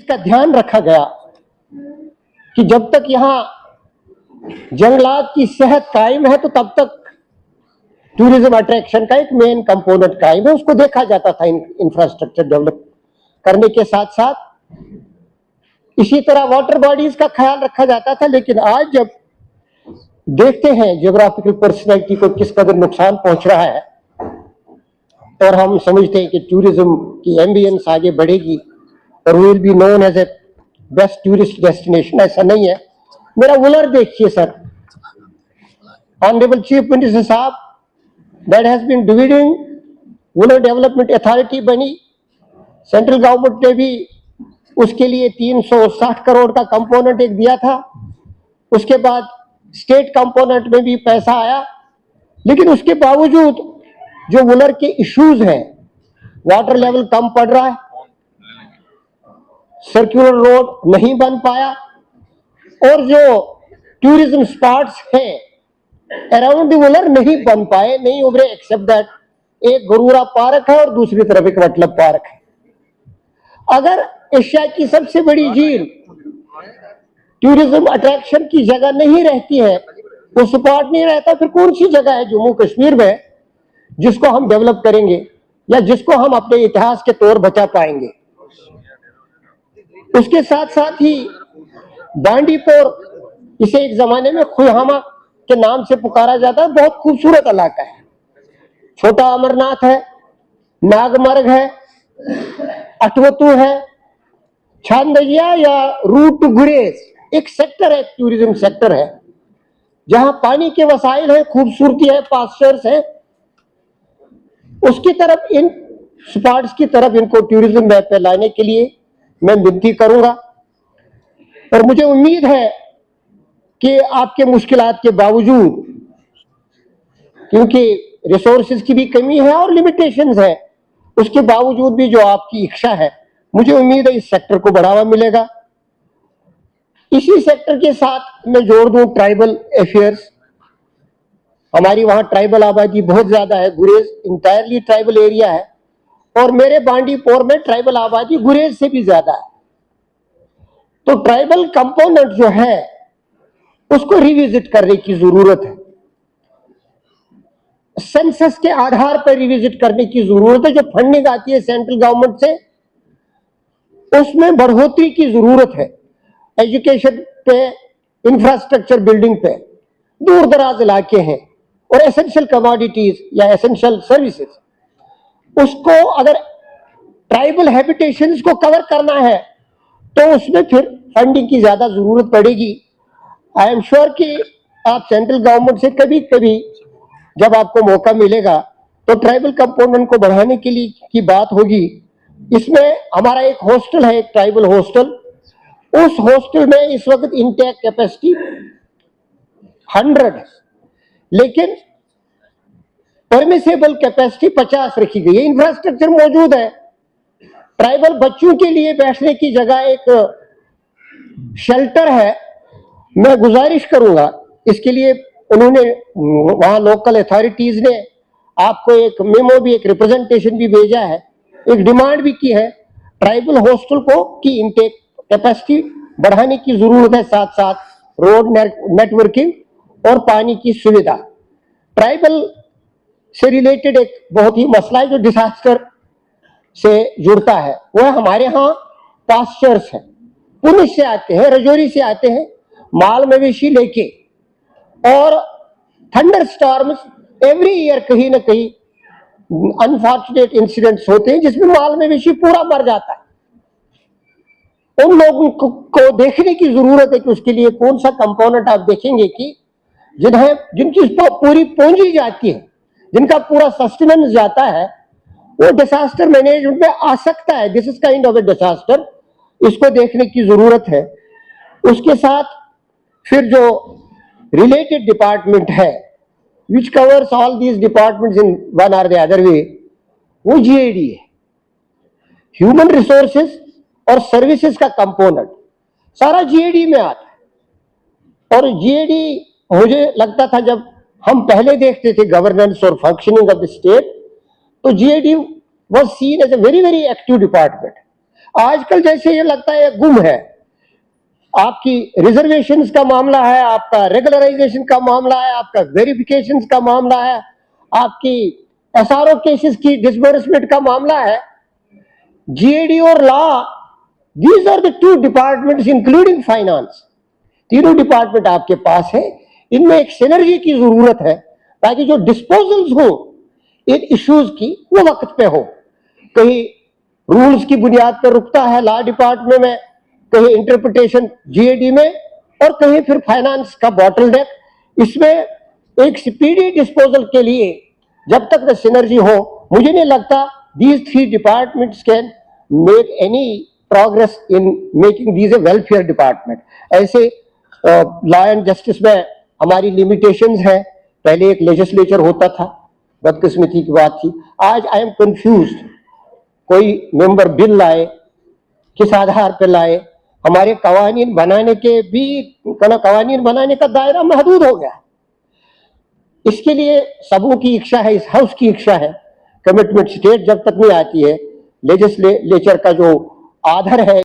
का ध्यान रखा गया कि जब तक यहाँ जंगलात की सेहत कायम है तो तब तक टूरिज्म अट्रैक्शन का एक मेन कंपोनेंट कायम है। उसको देखा जाता था इंफ्रास्ट्रक्चर डेवलप करने के साथ साथ। इसी तरह वाटर बॉडीज का ख्याल रखा जाता था। लेकिन आज जब देखते हैं जियोग्राफिकल पर्सनैलिटी को किस कदर नुकसान पहुंच रहा है और हम समझते हैं कि टूरिज्म की एम्बियंस आगे बढ़ेगी और will be known as a best tourist destination, ऐसा नहीं है। मेरा वुलर देखिए सर, ऑनरेबल चीफ मिनिस्टर साहब, that has been dividing Wular development authority बनी। सेंट्रल गवर्नमेंट ने भी उसके लिए 360 करोड़ का कंपोनेंट एक दिया था। उसके बाद स्टेट कंपोनेंट में भी पैसा आया। लेकिन उसके बावजूद जो वुलर के इश्यूज हैं, वाटर लेवल कम पड़ रहा है, सर्कुलर रोड नहीं बन पाया और जो टूरिज्म स्पॉट्स हैं अराउंड द वुलर नहीं बन पाए, नहीं उभरे, एक्सेप्ट दैट एक गरूरा पार्क है और दूसरी तरफ एक वटलब पार्क है। अगर एशिया की सबसे बड़ी झील टूरिज्म अट्रैक्शन की जगह नहीं रहती है, वो स्पॉट नहीं रहता, फिर कौन सी जगह है जम्मू कश्मीर में जिसको हम डेवलप करेंगे या जिसको हम अपने इतिहास के तौर बचा पाएंगे। उसके साथ साथ ही बांडीपुर, इसे एक जमाने में खुहामा के नाम से पुकारा जाता है, बहुत खूबसूरत इलाका है। छोटा अमरनाथ है, नागमर्ग है, अटवतू है, छांदजिया या रूट टू गुरेज एक सेक्टर है, टूरिज्म सेक्टर है, जहां पानी के वसाइल है, खूबसूरती है, पास्चर्स है। उसकी तरफ, इन स्पॉट्स की तरफ इनको टूरिज्म मैप पे लाने के लिए मैं विनती करूंगा। और मुझे उम्मीद है कि आपके मुश्किलात के बावजूद, क्योंकि रिसोर्सेज की भी कमी है और लिमिटेशंस है, उसके बावजूद भी जो आपकी इच्छा है, मुझे उम्मीद है इस सेक्टर को बढ़ावा मिलेगा। इसी सेक्टर के साथ मैं जोड़ दूं ट्राइबल अफेयर्स। हमारी वहां ट्राइबल आबादी बहुत ज्यादा है, गुरेज इंटायरली ट्राइबल एरिया है और मेरे बांडीपुर में ट्राइबल आबादी गुरेज से भी ज्यादा है। तो ट्राइबल कंपोनेंट जो है उसको रिविजिट करने की जरूरत है, सेंसस के आधार पर रिविजिट करने की जरूरत है। जो फंडिंग आती है सेंट्रल गवर्नमेंट से, उसमें बढ़ोतरी की जरूरत है। एजुकेशन पे, इंफ्रास्ट्रक्चर बिल्डिंग पे, दूर दराज इलाके हैं और एसेंशियल कमोडिटीज या एसेंशियल सर्विसेज, उसको अगर ट्राइबल हैबिटेशंस को कवर करना है तो उसमें फिर फंडिंग की ज्यादा जरूरत पड़ेगी। आई एम श्योर कि आप सेंट्रल गवर्नमेंट से कभी कभी जब आपको मौका मिलेगा तो ट्राइबल कंपोनेंट को बढ़ाने के लिए की बात होगी। इसमें हमारा एक हॉस्टल है, एक ट्राइबल हॉस्टल। उस हॉस्टल में इस वक्त इनटेक कैपेसिटी 100 है, लेकिन परमिसेबल कैपेसिटी 50 रखी गई है। इंफ्रास्ट्रक्चर मौजूद है, ट्राइबल बच्चों के लिए बैठने की जगह, एक शेल्टर है। मैं गुजारिश करूंगा, इसके लिए उन्होंने, वहां लोकल अथॉरिटीज ने आपको एक मेमो भी, एक रिप्रेजेंटेशन भी भेजा है, एक डिमांड भी की है। ट्राइबल हॉस्टल को की इनटेक कैपेसिटी बढ़ाने की जरूरत है, साथ साथ रोड नेटवर्किंग और पानी की सुविधा। ट्राइबल से रिलेटेड एक बहुत ही मसला है जो डिजास्टर से जुड़ता है, वो है हमारे यहाँ पास्चर्स है। पुलिस से आते हैं, रजौरी से आते हैं माल मवेशी लेके, और थंडर स्टॉर्म्स एवरी ईयर कहीं ना कहीं अनफॉर्चुनेट इंसिडेंट्स होते हैं जिसमें माल मवेशी पूरा मर जाता है। उन लोगों को देखने की जरूरत है कि उसके लिए कौन सा कंपोनेंट आप देखेंगे कि जिनकी पूरी पूंजी जाती है, जिनका पूरा सस्टेनेंस जाता है, वो डिजास्टर मैनेजमेंट में आ सकता है। This is kind of A disaster, इसको देखने की जरूरत है। उसके साथ फिर जो रिलेटेड डिपार्टमेंट है which covers all these departments in one or the other way, वो जीएडी है, ह्यूमन रिसोर्सेज और सर्विसेज का कंपोनेंट सारा जीएडी में आता है। और जीएडी, मुझे लगता था जब हम पहले देखते थे गवर्नेंस और फंक्शनिंग ऑफ द स्टेट, तो GAD was seen as a very very active department. आजकल जैसे ये लगता है गुम है। आपकी रिजर्वेशंस का मामला है, आपका रेगुलराइजेशन का मामला है, आपका वेरिफिकेशंस का मामला है, आपकी एसआरओ केसेस की डिसबर्समेंट का मामला है, जीएडी और law, these are the two departments including finance. तीनों डिपार्टमेंट आपके पास है, इनमें एक सिनर्जी की जरूरत है ताकि जो डिस्पोजल्स हो इन इश्यूज की वो वक्त पे हो। कहीं रूल्स की बुनियाद पर रुकता है लॉ डिपार्टमेंट में, कहीं इंटरप्रिटेशन जीएडी में, और कहीं फिर फाइनेंस का बॉटलनेक। इसमें एक स्पीडी डिस्पोजल के लिए जब तक द सिनर्जी हो, मुझे नहीं लगता these three departments can make any progress in making these a welfare department. ऐसे लॉ एंड जस्टिस में हमारी लिमिटेशंस है। पहले एक लेजिस्लेचर होता था, बदकिस्मती की बात थी। आज आई एम कंफ्यूज्ड, कोई मेंबर बिल लाए, किस आधार पर लाए? हमारे कवानीन बनाने के भी कवानीन बनाने का दायरा महदूद हो गया। इसके लिए सबों की इच्छा है, इस हाउस की इच्छा है। कमिटमेंट स्टेट जब तक नहीं आती है, लेजिस्लेचर का जो आधार है